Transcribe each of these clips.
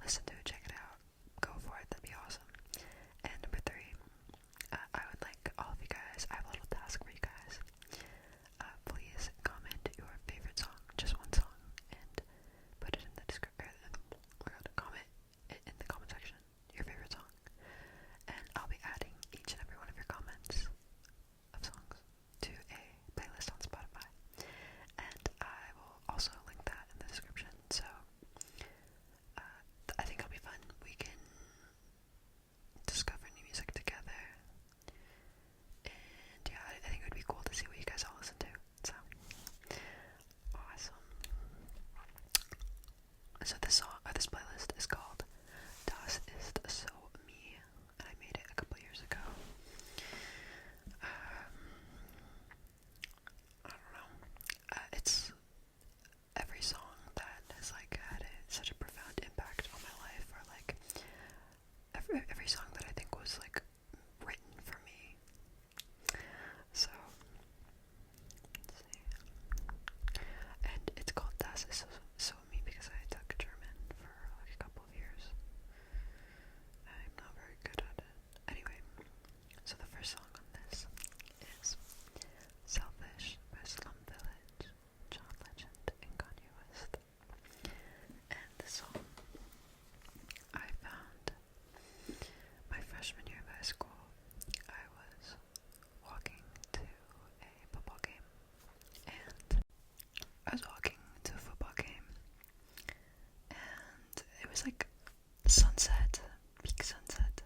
listen to it, check it out, go for it, that'd be awesome. And number 3, I would like all of you guys, I have a little task for you guys. Please comment your favorite song, just one song, and put it in the description, comment it in the comment section, your favorite song. And I'll be adding each and every one of your comments of songs to a playlist on Spotify. And I will also link that in the description, so I think it'll be fun. We can discover new music together. And yeah, I think it would be cool to see what you guys all listen to. So, awesome. So this song, or this playlist is called Das ist so me, and I made it a couple years ago. I don't know. It's every song that has like had such a profound impact on my life, or like every song that I think was like written for me. So let's see. And it's called Das ist so me because I took German for like a couple of years. I'm not very good at it. Anyway, so the first song on this is Selfish by Slum Village, John Legend, and Kanye West. And this song I found my freshman year of high school. I was walking to a football game, and I was walking to a football game, and it was like sunset, peak sunset.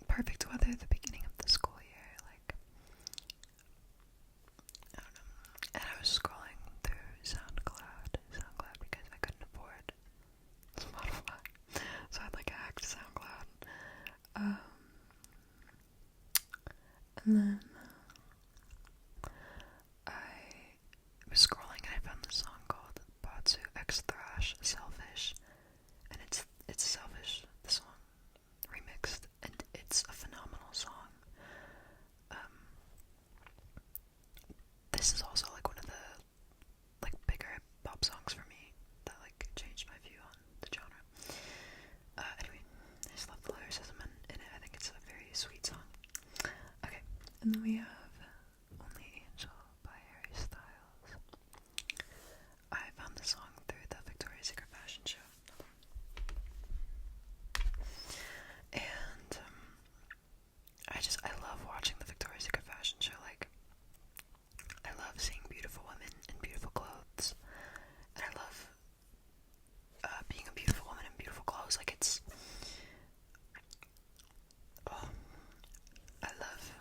Perfect weather at the beginning of the school year, like, I don't know. And I was scrolling through SoundCloud because I couldn't afford Spotify, so I'd like hacked SoundCloud. And then I was scrolling and I found this song called Batsu X Thrash Selfish, and it's Selfish, the song, remixed, and it's a phenomenal song. This is also like one of the like bigger pop songs for me that like changed my view on the genre. Anyway, I just love the lyricism in it. I think it's a very sweet song. Okay, and then we have Only Angel by Harry Styles. I found the song through the Victoria's Secret fashion show. And I love watching the Victoria's Secret fashion show. Like, I love seeing beautiful women in beautiful clothes, and I love being a beautiful woman in beautiful clothes. Like, it's I love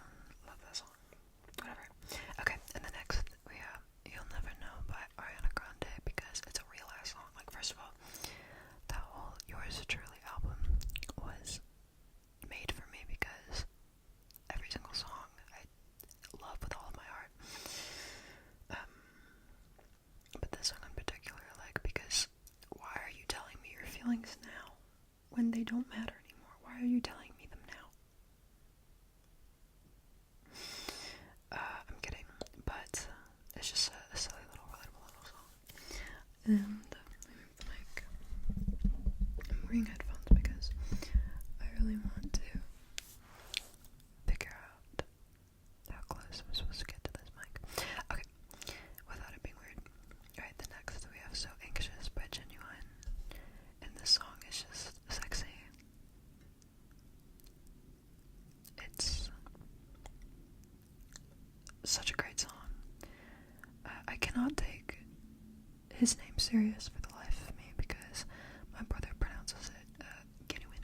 that song. Whatever. Okay, and the next we have You'll Never Know by Ariana Grande, because it's a real ass song. Like, first of all, that whole Yours Truly album was made for me because every single song I love with all of my heart. But this song in particular, like, because why are you telling me your feelings now when they don't matter anymore? Why are you telling me them now? I'm kidding, but it's just a silly little relatable little song. And like, I'm wearing headphones because I really want to figure out how close I'm supposed to get to this mic. Okay, without it being weird. Alright, the next we have So Anxious by Genuine, and this song is just sexy. It's such a great song. I cannot take his name serious for the life of me because my brother pronounces it genuine.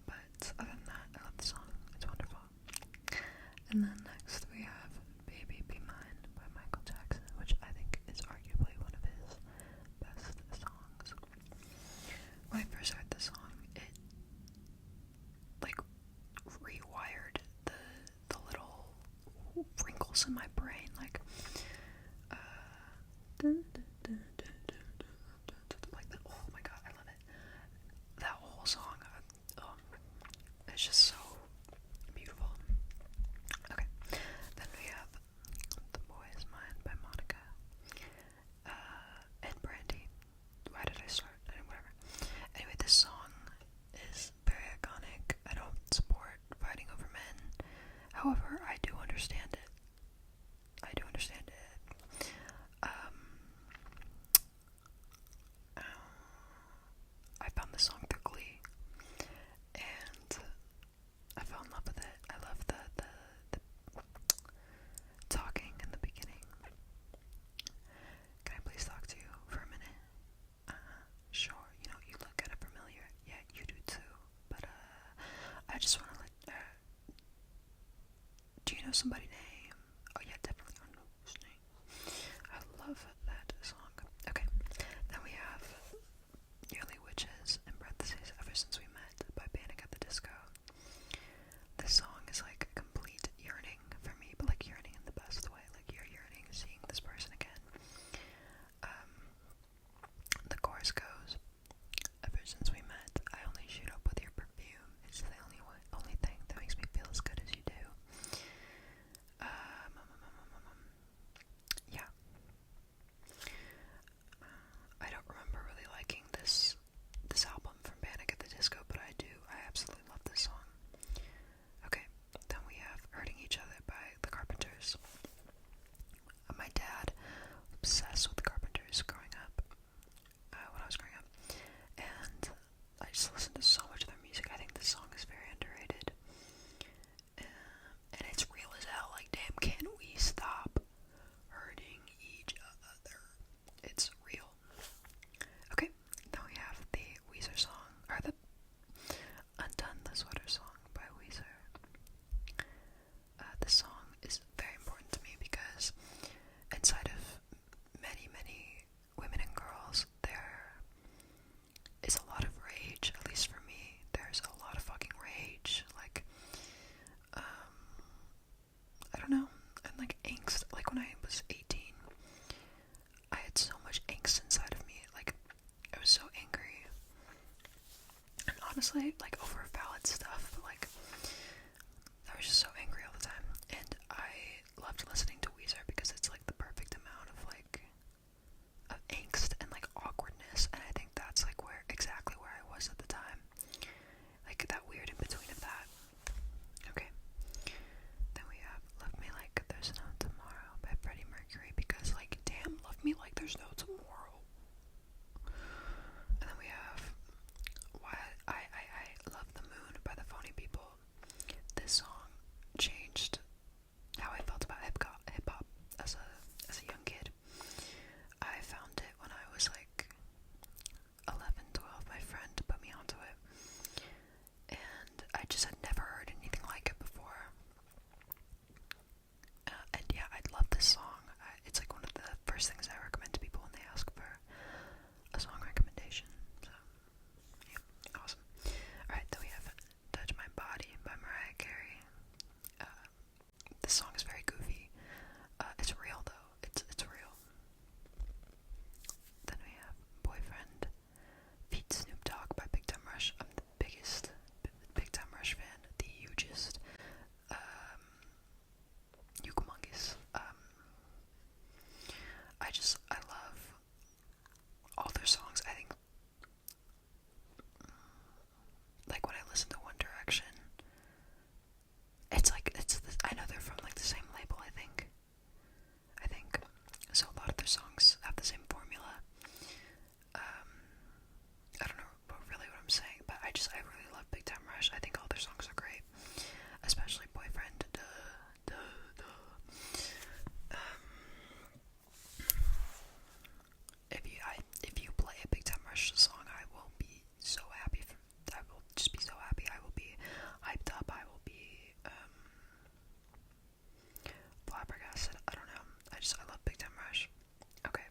But other than that, I love the song. It's wonderful. And then next we have Baby Be Mine by Michael Jackson, which I think is arguably one of his best songs. When I first heard the song, it like rewired the little wrinkles in my brain, like like that. Oh my god, I love it. That whole song, it's just so beautiful. Okay, then we have The Boy Is Mine by Monica, and Brandy know somebody name. Oh yeah, definitely I know whose name. I love that song. Okay, then we have Yearly Witches, in parentheses, Ever Since We Met, by Panic at the Disco. This song is like complete yearning for me, but like yearning in the best way. Like you're yearning seeing this person again. The chorus goes, ever since we met, I only shoot up with your perfume. It's the only thing that makes me feel as good as you do. Yeah. I don't remember really liking this album from Panic at the Disco, but I do. I absolutely love this song. Okay, then we have Hurting Each Other by the Carpenters. My dad was obsessed with the Carpenters growing up, when I was growing up, and I just listened to so much of their music. I think this song is very underrated, and it's real as hell. Like, damn, can we stop hurting each other? It's real. Okay, now we have the Weezer song, or the Undone the Sweater song by Weezer. This song is very important to me because inside of many, many women and girls, there is a lot of rage, at least for me. There's a lot of fucking rage, like, I don't know, and like angst. Like when I was 18, I had so much angst inside of me, like, I was so angry, and honestly, like, over valid stuff, but like, I was just so angry all the time, and I loved listening to Weezer because it's like the perfect amount of like, of angst and like awkwardness, and I think that's like exactly where I was at the time, like that weird in between of that. Okay, then we have Love Me Like There's No Tomorrow by Freddie Mercury, because like, damn, love me like there's no tomorrow. And then we have Why I Love the Moon by the Phony People. This song changed how I felt about hip hop as a young kid. I found it when I was like 11, 12. My friend put me onto it, and I just had never heard anything like it before. And yeah, I love this song. It's like one of the first things I recommend to people when they ask for a song recommendation. So, yeah, awesome. Alright, then we have Touch My Body by Mariah Carey. This song is very goofy. It's real though. It's real. Then we have Boyfriend feat. Snoop Dogg by Big Time Rush. I'm the biggest Big Time Rush fan. The hugest. Humongous. I love all their songs. I think, like, when I listen to One Direction, it's like, I know they're from like the same label, I think, so a lot of their songs have the same formula. I don't know really what I'm saying, but I really love Big Time Rush. I think all their songs are great, especially Boyfriend. If you play a Big Time Rush song, I will be so happy. I will just be so happy. I will be hyped up. I will be flabbergasted. I don't know. I love Big Time Rush. Okay.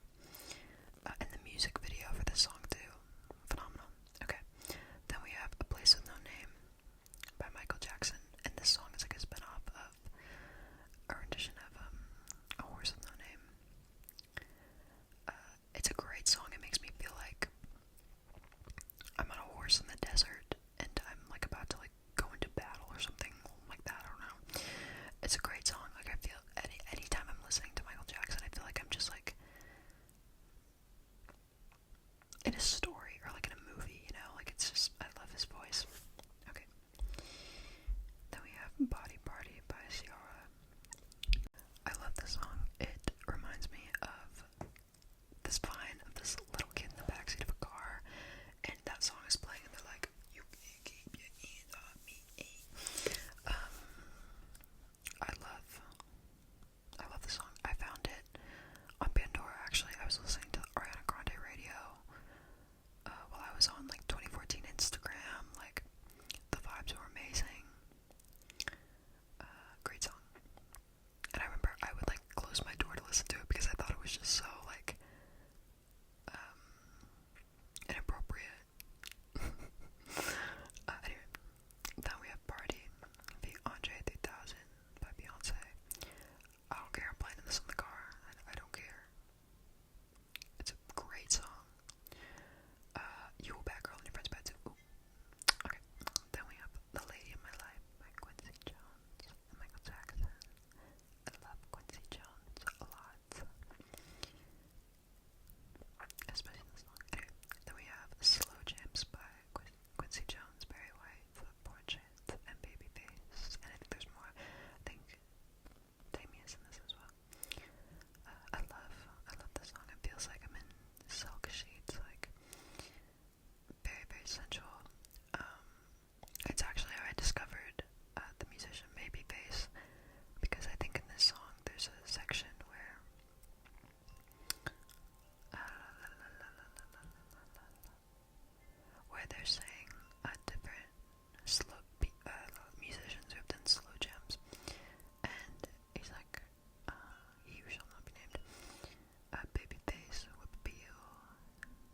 they're saying different musicians who have done slow jams, and he's like, he shall not be named, Babyface, Whippapeel,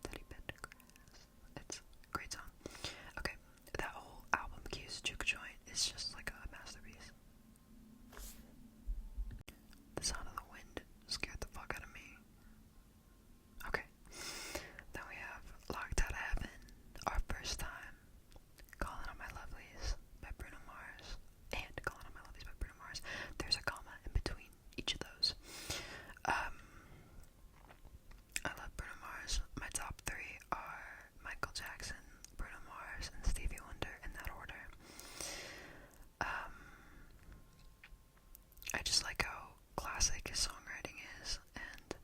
Teddy Pendergrass. It's a great song. Okay, that whole album, Q's Juke Joint, is just like a masterpiece. The sound of the wind scared the fuck out of me. Okay, then we have Locked Out of Heaven, Our First Time, Calling on My Lovelies by Bruno Mars, and Calling on My Lovelies by Bruno Mars. There's a comma in between each of those. I love Bruno Mars. My top three are Michael Jackson, Bruno Mars, and Stevie Wonder in that order. I just like how classic his songwriting is, and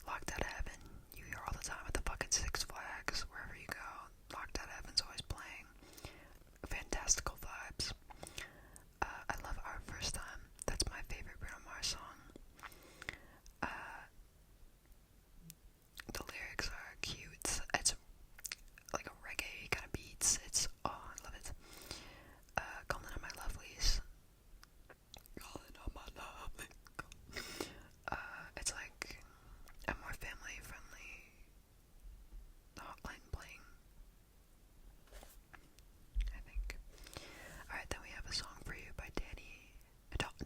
Locked Out of Heaven, you hear all the time at the fucking Six Flags, wherever you go. Locked Out of Heaven's always playing. Fantastical vibes. I love Our First Time. That's my favorite Bruno Mars song. The lyrics are cute. It's like a reggae kind of beats. I love it. Calling on My Lovelies. Calling on My Lovelies. It's like a more family friendly hotline bling, I think. Alright, then we have A Song for You by Danny.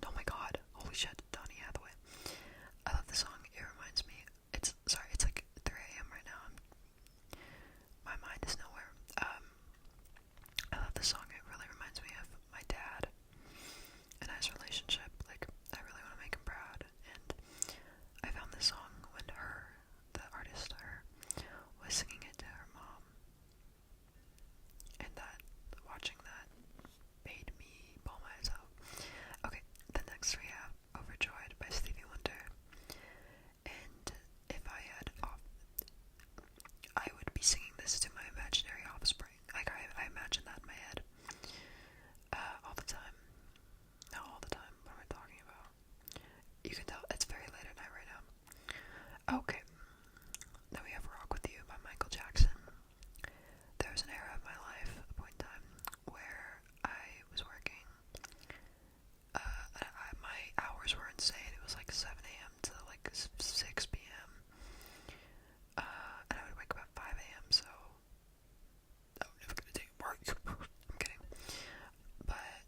Oh my god, holy shit, Donny Hathaway. I love the song. It reminds me, it's like 3 a.m. right now. My mind is nowhere. I love the song. It really reminds me of my dad and his relationship. Like, I really want to make him proud. And I found this song when the artist, was singing it to her mom. And watching that made me bawl my eyes out. Okay, then next we have Overjoyed by Stevie Wonder. And if I had I would be singing this to my imaginary offspring. Like, I imagine that in my head. All the time. Not all the time. What am I talking about? You can tell it's very late at night right now. Okay. Then we have Rock With You by Michael Jackson. There was an era of my life, a point in time, where I was working. My hours were insane. It was like 7 a.m. to like 6 p.m. And I would wake up at 5 a.m. So I'm never gonna take a break. I'm kidding. But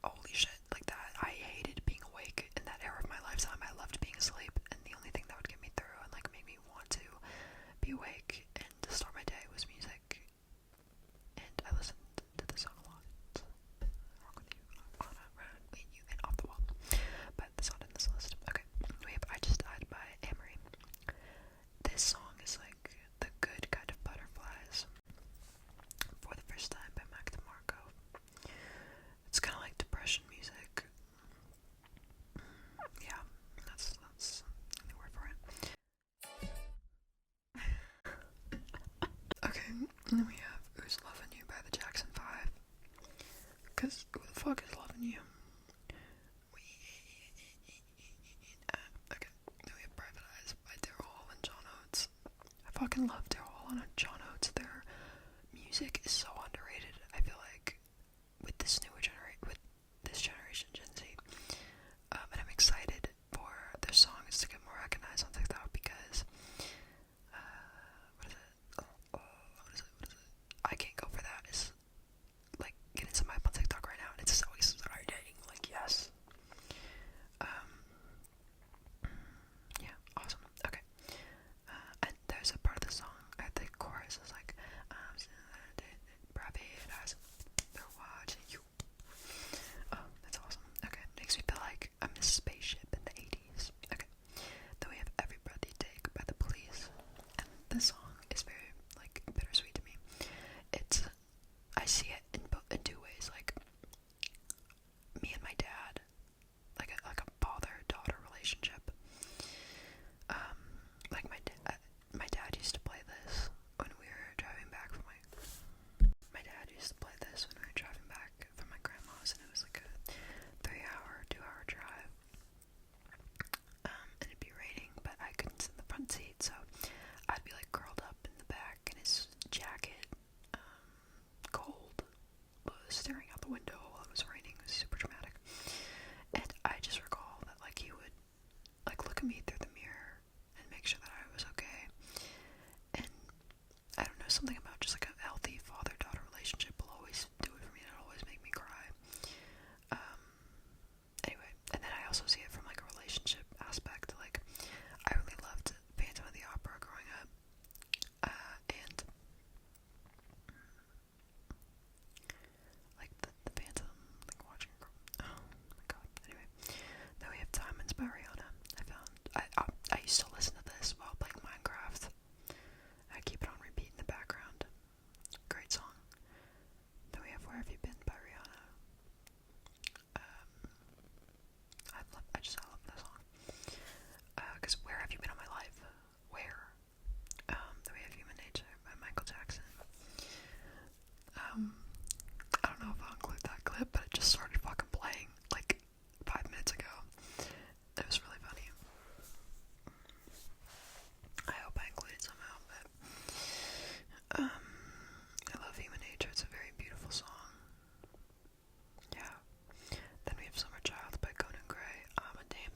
holy shit, like that. I hated being awake in that era of my lifetime. I loved being asleep, and the only thing that would get me through and like make me want to be awake and to start my day was music. And I listened to the song a lot. Rock With You, On a Run With You, and Off the Wall. But that's not in this list. Okay, we have I Just Died by Amory. This song is like the good kind of butterflies. For the First Time by Mac DeMarco. It's kind of like depression music. Yeah, that's the word for it. Okay, and then we have Who's Loving You by the Jackson 5. Cause who the fuck is loving you? Okay, then we have Private Eyes by Daryl Hall and John Oates. I fucking love Daryl Hall and John Oates. Their music is so underrated. I feel like with this generation, Gen Z, and I'm excited for their songs to get more recognized on TikTok because, what is it? I can't go for that. It's like getting some hype on TikTok right now, and it's so exciting. Like, yes. Yeah, awesome. Okay. And there's a part of the song, the chorus is like,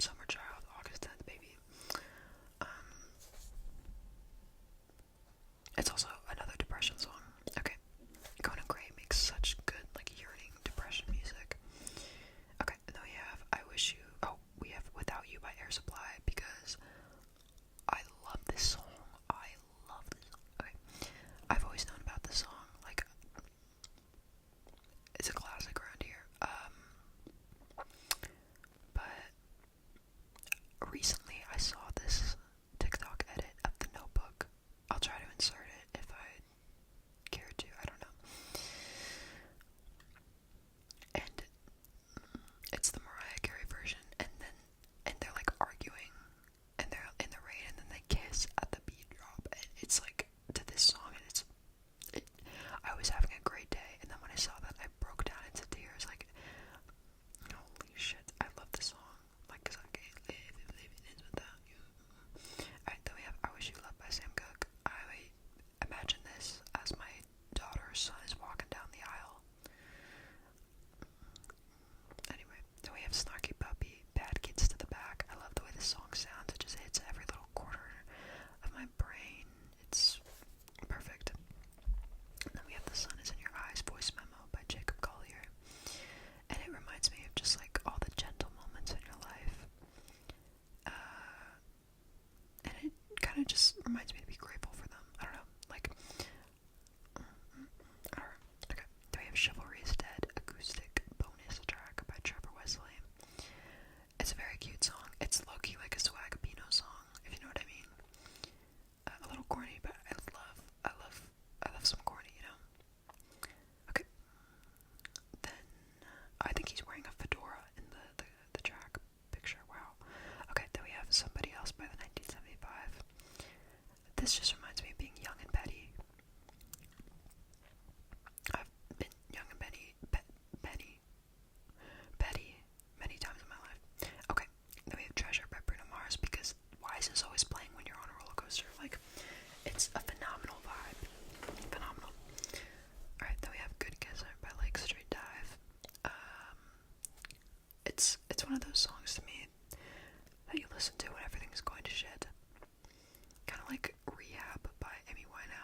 Summer Child, August 10th, baby. It's also another depression song. Okay. Conan Gray makes such good, like, yearning depression music. Okay, and then we have we have Without You by Air Supply, because I love this song. Okay. I've always known about this song. Like, it's a classic around here. But recently I saw this TikTok edit of The Notebook. I'll try to insert it if I care to. I don't know. And it's the Mariah Carey version, and they're like arguing, and they're in the rain, and then they kiss at the beat drop, and it's like to this song, and I was having a great day, and then when I saw that, I broke down into tears. Like, holy shit, I love this song. Like, 'cause I can't live if living is without you. Alright, then we have I Wish You Loved by Sam Cooke. I imagine this as my daughter's son is walking down the aisle. Anyway, then we have Snarky Puppy, Bad Kids to the Back. I love the way this song sounds. It just hits every little corner of my brain. It's perfect. And then we have The Sun Is in Your Eyes, Voice Memo by Jacob Collier. And it reminds me of just like all the gentle moments in your life. And it kind of just reminds me to be grateful for them. I don't know. Like, okay. Then we have Chivalry is Dead, acoustic bonus track by Trevor Wesley. It's a very cute song. It's low-key like a Swagapino song, if you know what I mean. A little corny, but I love some corny, you know. Okay. Then I think he's wearing a fedora in the track picture. Wow. Okay, then we have Somebody Else by the 1975. This just reminds me of being young and petty. I've been young and petty many times in my life. Okay, then we have Treasure by Bruno Mars, because why is this always playing when you're on a roller coaster? Like, it's a phenomenal vibe. Phenomenal. Alright, then we have Good Kisser by Lake Street Dive. It's one of those songs to me that you listen to when everything's going to shit. Kind of like Rehab by Amy Winehouse.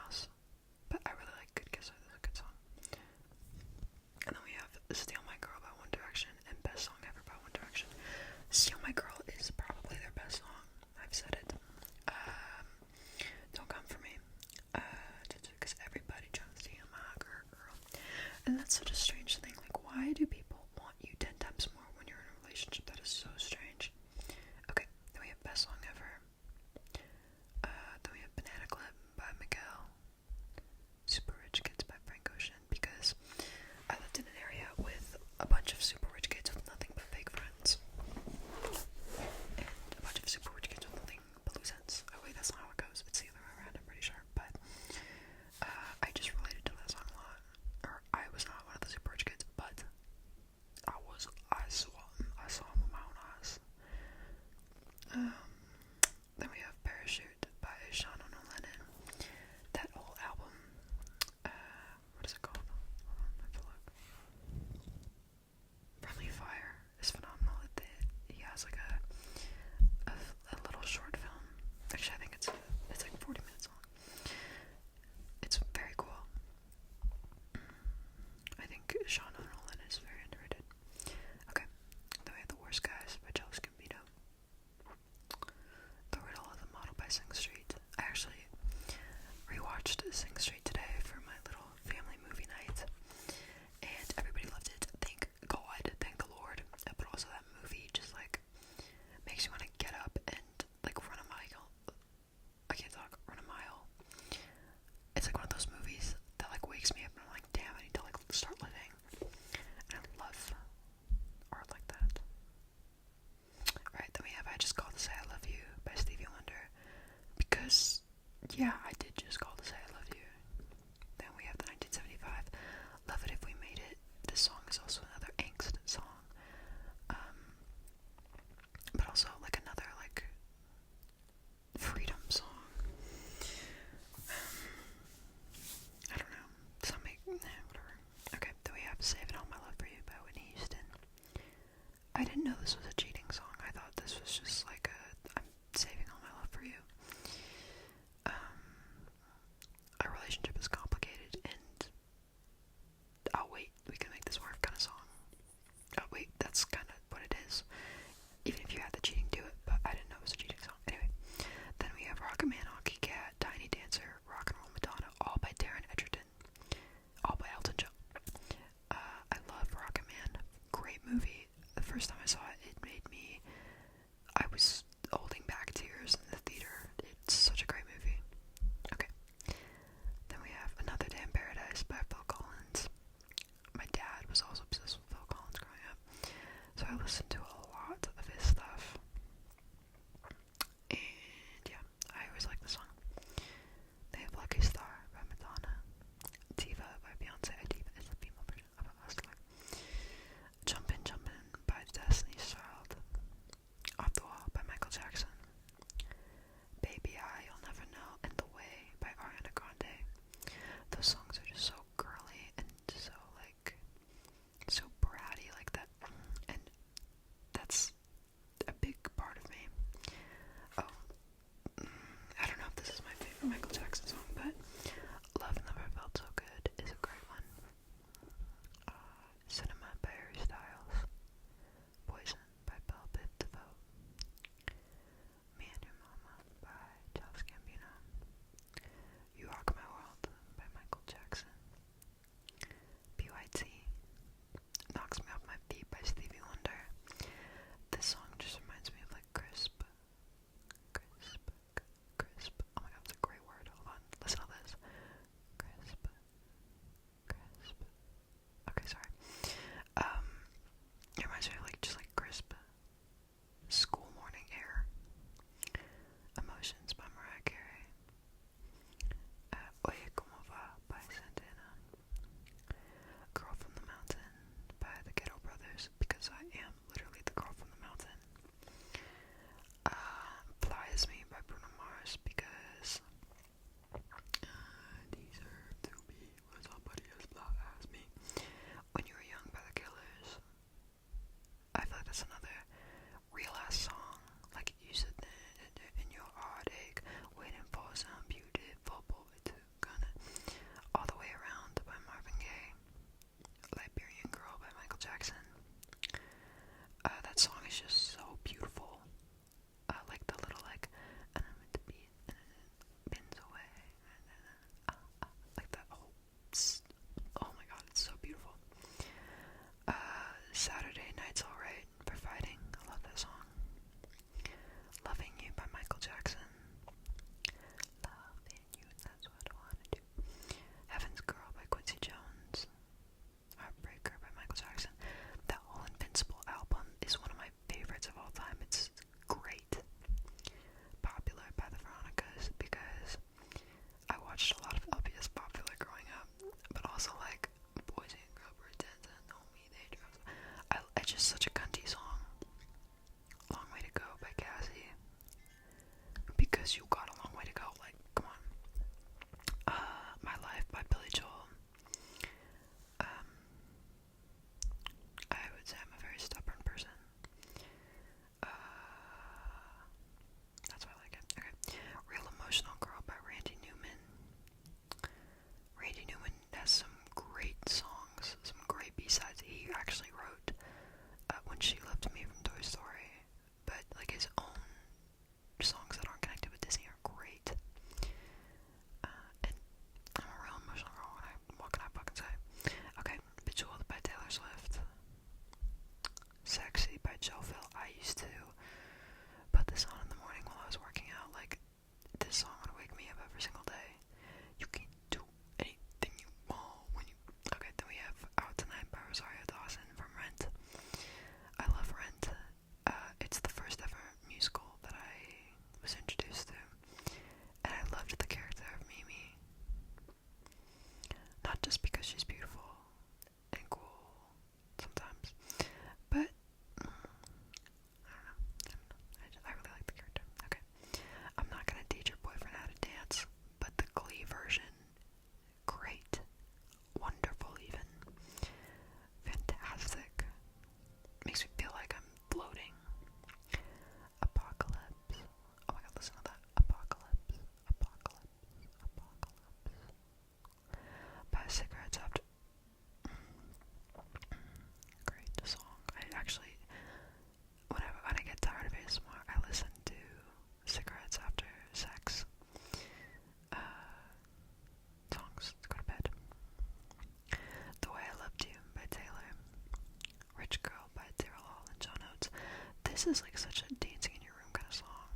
dancing in your room kind of song.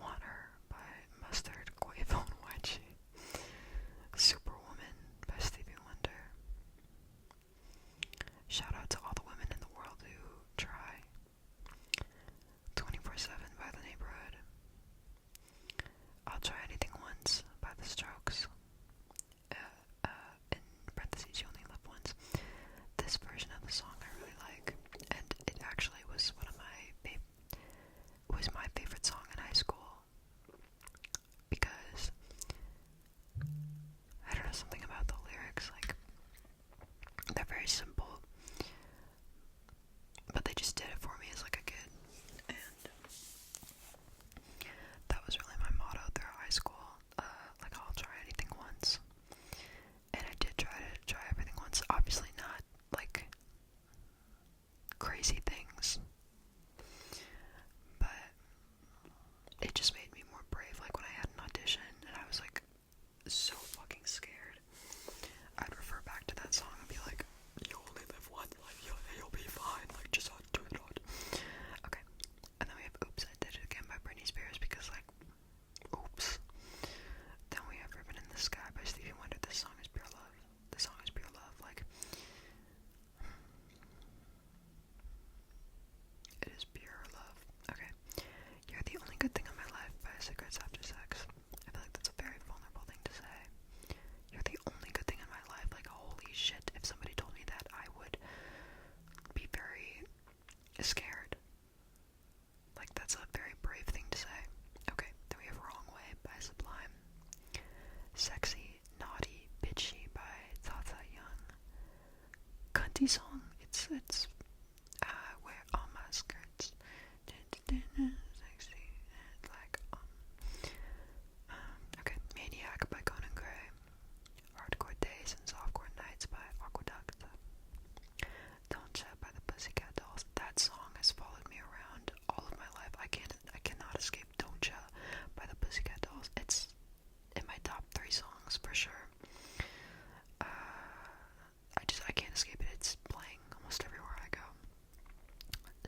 Want Her by Mustard, Quavo, and YG. Superwoman by Stevie Wonder. Shout out to all the women in the world who try. 24/7 by The Neighborhood. I'll Try Anything Once by The Strokes. In parentheses, you only live once. This version of the song I really like, and it actually was one of my favorite song in high school because I don't know, something about the lyrics, like they're very simple, but they just did it for me as like a kid, and that was really my motto throughout high school. Like, I'll try anything once, and I did try everything once. Obviously not like crazy things, but it just made me more brave. Like when I had an audition and I was like so fucking scared, I'd refer back to that song and be like, you only live once, like you'll be fine, like just do it on. Okay, and then we have Oops, I Did It Again by Britney Spears, because like, oops. Then we have Ribbon in the Sky by Stevie Wonder. This song is pure love. This song is pure love. Like, it is pure love. Okay. You're the Only Good Thing in My Life by Cigarettes After Sex. I feel like that's a very vulnerable thing to say. You're the only good thing in my life. Like, holy shit. If somebody told me that, I would be very scared. Like, that's a very brave thing to say. Okay, then we have Wrong Way by Sublime. Sexy, Naughty, Bitchy by Tata Young. Cunty song. It's I wear all my skirts. Sexy, like, okay. Maniac by Conan Gray. Hardcore Days and Softcore Nights by Aqueduct. Don't Chat by the Pussycat Dolls. That song has followed me around all of my life. I cannot escape Don't Chat by the Pussycat Dolls. It's in my top 3 songs for sure. I can't escape it. It's playing almost everywhere I go.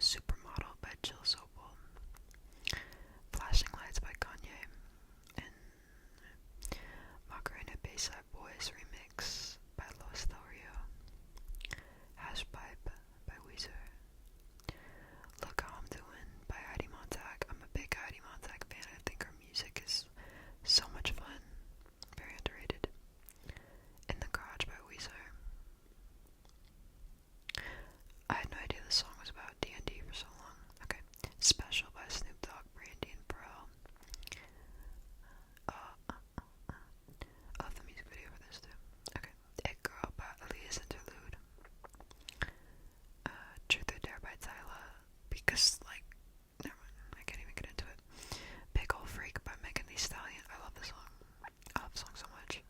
Supermodel by Jill Sobel. Flashing Lights by Kanye. And Macarena Bayside Boys remix by Los Del Rio. Hashpipe by Weezer. Look How I'm Doing by Heidi Montag. I'm a big Heidi Montag fan. I think her music is so much fun. Very underrated. In the Garage by Weezer. I had no idea this song was about D&D for so long. Okay. Special by Snoop Dogg, Brandy, and Pharrell. I love the music video for this too. Okay. It Girl by Aaliyah's Interlude. Truth or Dare by Tyla. Because, like, never mind, I can't even get into it. Big Ol' Freak by Megan Thee Stallion. I love this song. I love the song so much.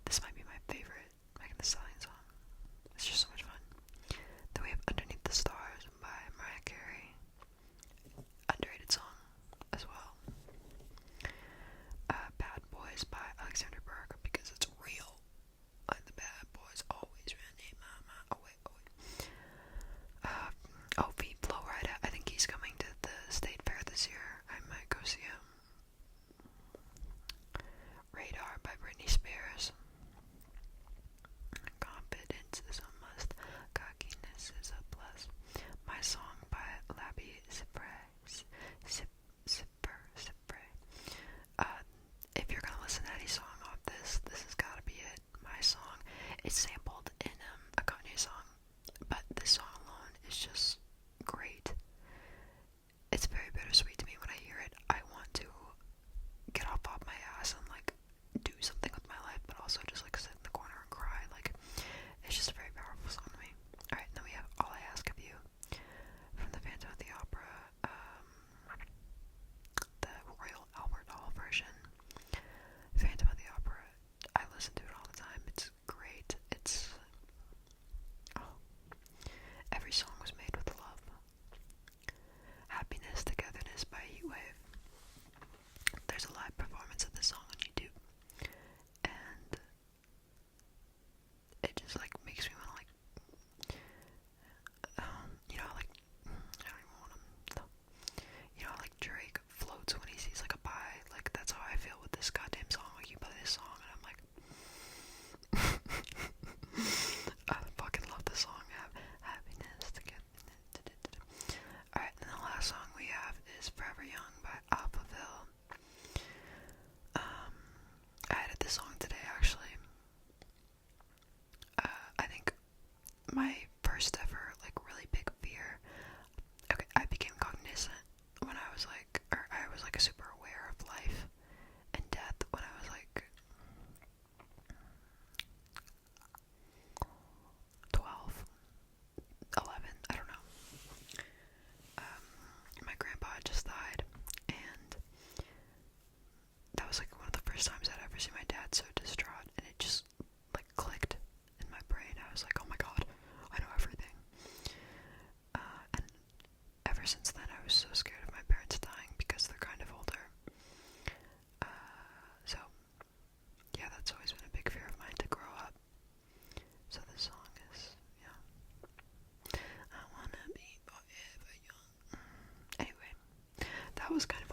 This might be my favorite Megan Thee Stallion song. It's just so much fun. Then we have Underneath the Stars by Mariah Carey. Underrated song as well. Bad Boys by Alexander Berg, because it's real. Like the bad boys always ran a mama. Oh wait. Flo Rida. I think he's coming to the State Fair this year. I might go see him. Radar by Britney Spears. Confidence is a must. Cockiness is a plus. My Song by Labby Zipray. If you're gonna listen to any song off this has gotta be it. My Song. It's sampled in a Kanye song, but this song alone is just great. It's very bittersweet to me when I hear it. I want to get off my ass and like do something with my life, but also just like sit in the corner and cry. Like, it's just a very powerful song to me. Alright, then we have All I Ask of You from the Phantom of the Opera, the Royal Albert Hall version. Phantom of the Opera, I listen to it all the time. It's great. Every song was made with love. Happiness, Togetherness by Heatwave. There's a live performance of this song on YouTube, and it just like makes me want to like, like, I since then I was so scared of my parents dying because they're kind of older. So yeah, that's always been a big fear of mine to grow up. So this song is, I wanna be forever young. Anyway, that was kind of